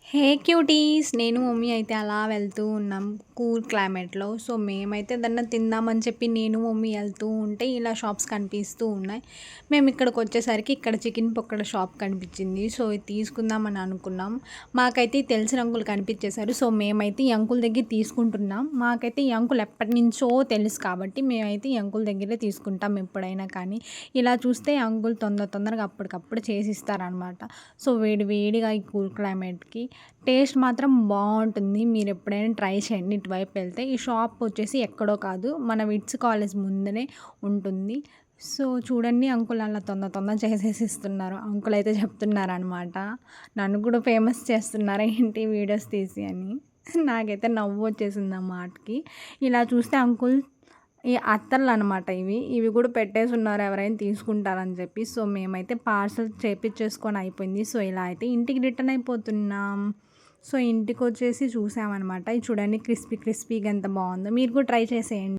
హే cuties! నేను, mummy అయితే అలా వెళ్తూ ఉన్నాం కూల్ క్లైమేట్‌లో. సో, మేమైతే ఏదన్నా తిందామని చెప్పి నేను, మమ్మీ ఎళ్తూ ఉంటే ఇలా షాప్స్ కనిపిస్తూ ఉన్నాయి. మేమిక్కడికొచ్చేసరికి ఇక్కడ చికెన్ పకోడా షాప్ కనిపించింది. సో, ఇది తీసుకుందామని అనుకున్నాం. మాకైతే తెలిసిన అంకుల్ కనిపించేశారు. సో, మేమైతే ఈ అంకుల్ దగ్గర తీసుకుంటున్నాం. మాకైతే ఈ అంకుల్ ఎప్పటినుంచో తెలుసు కాబట్టి మేమైతే ఈ అంకుల్ దగ్గరే తీసుకుంటాం ఎప్పుడైనా కానీ. ఇలా చూస్తే అంకుల్ తొందరగా అప్పటికప్పుడు చేసిస్తారనమాట. సో, వేడి వేడిగా ఈ కూల్ క్లైమేట్‌కి టేస్ట్ మాత్రం బావుంటుంది. మీరెప్పుడైనా ట్రై చేయండి ఇటువైపు వెళ్తే. ఈ షాప్ వచ్చేసి ఎక్కడో కాదు, మన విట్స్ కాలేజ్ ముందనే ఉంటుంది. సో, చూడండి అంకుల్ అలా తొందర చేసేసి ఇస్తున్నారు. అంకుల్ అయితే చెప్తున్నారనమాట, నన్ను కూడా ఫేమస్ చేస్తున్నారా ఏంటి వీడియోస్ తీసి అని. నాకైతే నవ్వొచ్చేసింది ఆ మాటకి. ఇలా చూస్తే అంకుల్ ఈ అత్తర్లనమాట ఇవి. ఇవి కూడా పెట్టేసున్నారు ఎవరైనా తీసుకుంటారని చెప్పి. సో, మేమైతే పార్సెల్ చేపిచ్చేసుకొని అయిపోయింది. సో, ఇలా అయితే ఇంటికి రిటర్న్ అయిపోతున్నాం. సో, ఇంటికొచ్చేసి చూసామనమాట. ఇది చూడండి క్రిస్పీగా ఎంత బావుందో. మీరు కూడా ట్రై చేసేయండి.